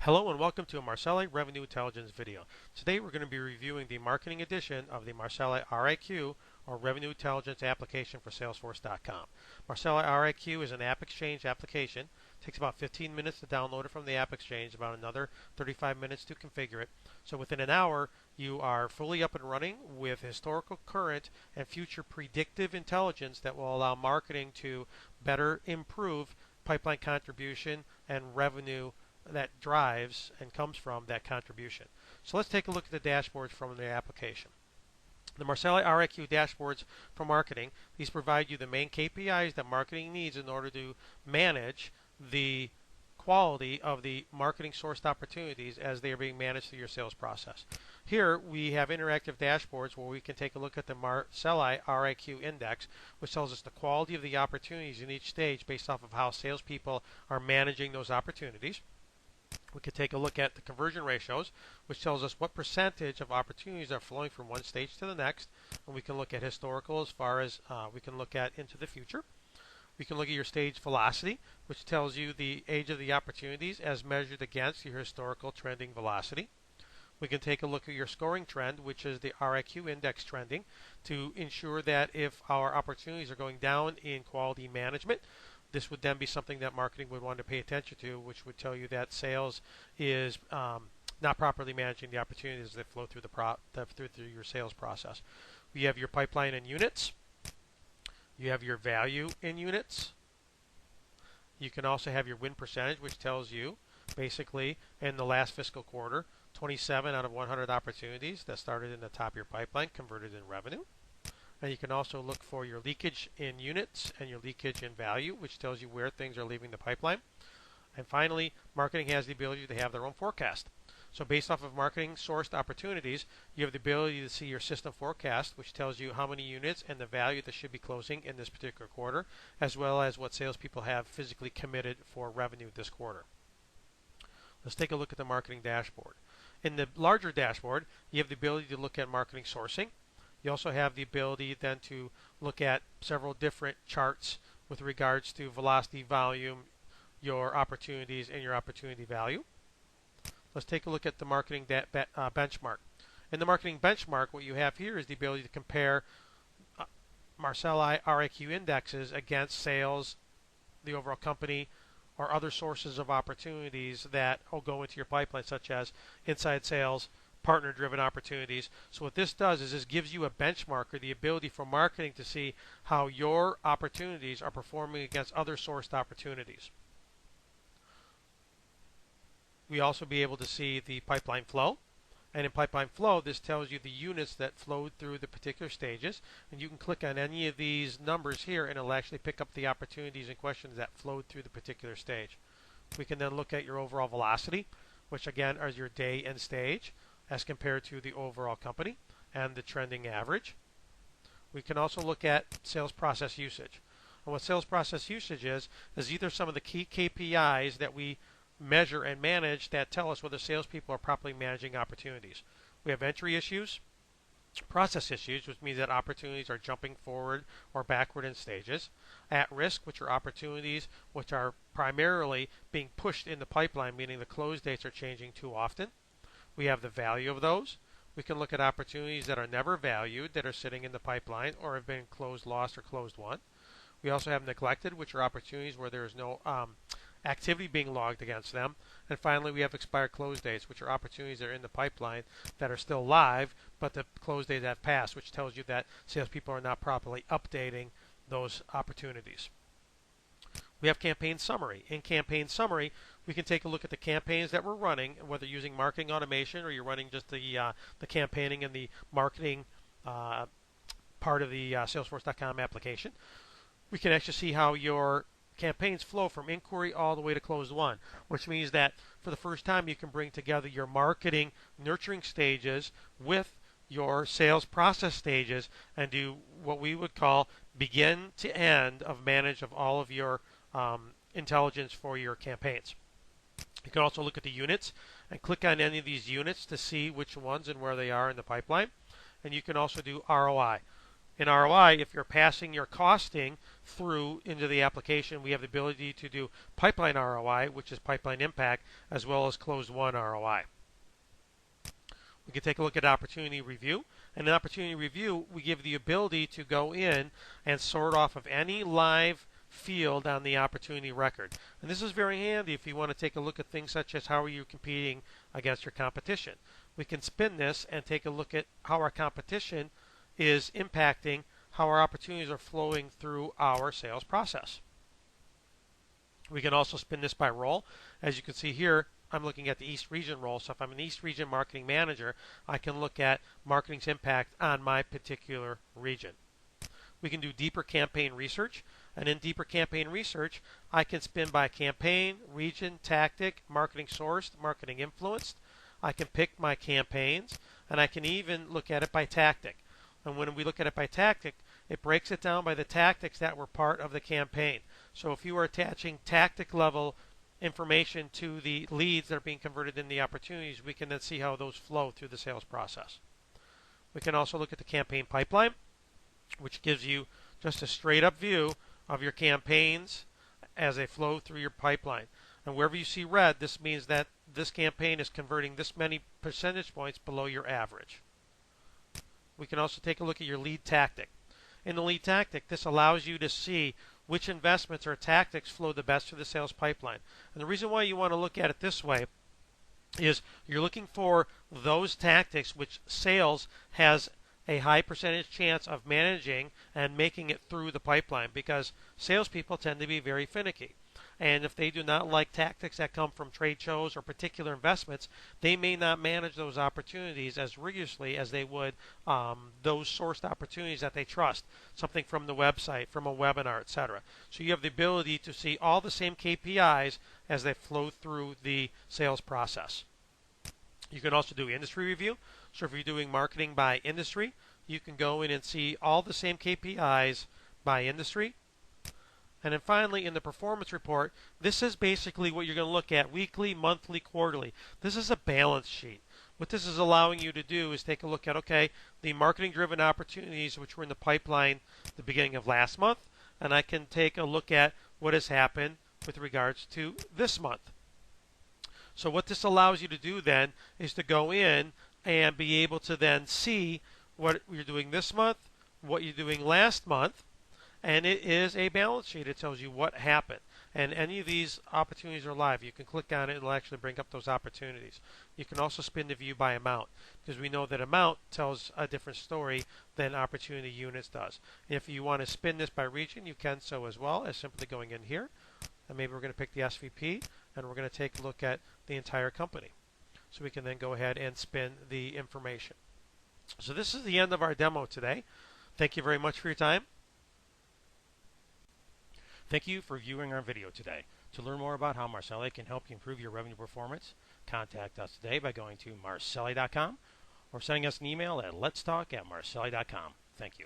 Hello and welcome to a Marseli Revenue Intelligence video. Today we're going to be reviewing the marketing edition of the Marseli RIQ or Revenue Intelligence application for Salesforce.com. Marseli RIQ is an app exchange application. It takes about 15 minutes to download it from the app exchange, about another 35 minutes to configure it. So within an hour you are fully up and running with historical, current, and future predictive intelligence that will allow marketing to better improve pipeline contribution and revenue that drives and comes from that contribution. So let's take a look at the dashboards from the application. The Marseli RIQ dashboards for marketing, these provide you the main KPIs that marketing needs in order to manage the quality of the marketing sourced opportunities as they are being managed through your sales process. Here we have interactive dashboards where we can take a look at the Marseli RIQ index, which tells us the quality of the opportunities in each stage based off of how salespeople are managing those opportunities. We could take a look at the conversion ratios, which tells us what percentage of opportunities are flowing from one stage to the next. And we can look at historical as far as we can look at into the future. We can look at your stage velocity, which tells you the age of the opportunities as measured against your historical trending velocity. We can take a look at your scoring trend, which is the RIQ index trending, to ensure that if our opportunities are going down in quality management, this would then be something that marketing would want to pay attention to, which would tell you that sales is not properly managing the opportunities that flow through through your sales process. You have your pipeline in units. You have your value in units. You can also have your win percentage, which tells you basically in the last fiscal quarter, 27 out of 100 opportunities that started in the top of your pipeline converted in revenue. And you can also look for your leakage in units and your leakage in value, which tells you where things are leaving the pipeline. And finally, marketing has the ability to have their own forecast. So based off of marketing sourced opportunities, you have the ability to see your system forecast, which tells you how many units and the value that should be closing in this particular quarter, as well as what salespeople have physically committed for revenue this quarter. Let's take a look at the marketing dashboard. In the larger dashboard, you have the ability to look at marketing sourcing. You also have the ability then to look at several different charts with regards to velocity, volume, your opportunities, and your opportunity value. Let's take a look at the marketing benchmark. In the marketing benchmark, what you have here is the ability to compare Marseli RIQ indexes against sales, the overall company, or other sources of opportunities that will go into your pipeline, such as inside sales, partner-driven opportunities. So what this does is this gives you a benchmark or the ability for marketing to see how your opportunities are performing against other sourced opportunities. We also be able to see the pipeline flow. And in pipeline flow, this tells you the units that flowed through the particular stages. And you can click on any of these numbers here and it'll actually pick up the opportunities and questions that flowed through the particular stage. We can then look at your overall velocity, which again is your day and stage, as compared to the overall company and the trending average. We can also look at sales process usage. And what sales process usage is either some of the key KPIs that we measure and manage that tell us whether salespeople are properly managing opportunities. We have entry issues, process issues, which means that opportunities are jumping forward or backward in stages. At risk, which are opportunities which are primarily being pushed in the pipeline, meaning the close dates are changing too often. We have the value of those. We can look at opportunities that are never valued, that are sitting in the pipeline or have been closed, lost, or closed won. We also have neglected, which are opportunities where there is no activity being logged against them. And finally, we have expired close dates, which are opportunities that are in the pipeline that are still live, but the close dates have passed, which tells you that salespeople are not properly updating those opportunities. We have campaign summary. In campaign summary, we can take a look at the campaigns that we're running, whether using marketing automation or you're running just the campaigning and the marketing part of the Salesforce.com application. We can actually see how your campaigns flow from inquiry all the way to closed won, which means that for the first time you can bring together your marketing nurturing stages with your sales process stages and do what we would call begin to end of manage of all of your intelligence for your campaigns. You can also look at the units and click on any of these units to see which ones and where they are in the pipeline. And you can also do ROI. In ROI, if you're passing your costing through into the application, we have the ability to do pipeline ROI, which is pipeline impact, as well as closed won ROI. We can take a look at opportunity review. And in opportunity review, we give the ability to go in and sort off of any live field on the opportunity record. And this is very handy if you want to take a look at things such as how are you competing against your competition. We can spin this and take a look at how our competition is impacting how our opportunities are flowing through our sales process. We can also spin this by role. As you can see here, I'm looking at the East Region role. So if I'm an East Region marketing manager, I can look at marketing's impact on my particular region. We can do deeper campaign research. And in deeper campaign research, I can spin by campaign, region, tactic, marketing sourced, marketing influenced. I can pick my campaigns, and I can even look at it by tactic. And when we look at it by tactic, it breaks it down by the tactics that were part of the campaign. So if you are attaching tactic level information to the leads that are being converted in the opportunities, we can then see how those flow through the sales process. We can also look at the campaign pipeline, which gives you just a straight up view of your campaigns as they flow through your pipeline. And wherever you see red, this means that this campaign is converting this many percentage points below your average. We can also take a look at your lead tactic. In the lead tactic, this allows you to see which investments or tactics flow the best through the sales pipeline. And the reason why you want to look at it this way is you're looking for those tactics which sales has a high percentage chance of managing and making it through the pipeline, because salespeople tend to be very finicky. And if they do not like tactics that come from trade shows or particular investments, they may not manage those opportunities as rigorously as they would those sourced opportunities that they trust, something from the website, from a webinar, etc. So you have the ability to see all the same KPIs as they flow through the sales process. You can also do industry review. So if you're doing marketing by industry, you can go in and see all the same KPIs by industry. And then finally, in the performance report, this is basically what you're going to look at weekly, monthly, quarterly. This is a balance sheet. What this is allowing you to do is take a look at, okay, the marketing-driven opportunities which were in the pipeline the beginning of last month, and I can take a look at what has happened with regards to this month. So what this allows you to do then is to go in and be able to then see what you're doing this month, what you're doing last month, and it is a balance sheet. It tells you what happened. And any of these opportunities are live. You can click on it. It'll actually bring up those opportunities. You can also spin the view by amount, because we know that amount tells a different story than opportunity units does. If you want to spin this by region, you can so as well, as simply going in here. And maybe we're going to pick the SVP, and we're going to take a look at the entire company. So we can then go ahead and spin the information. So this is the end of our demo today. Thank you very much for your time. Thank you for viewing our video today. To learn more about how Marseli can help you improve your revenue performance, contact us today by going to marseli.com or sending us an email at letstalk@marseli.com. Thank you.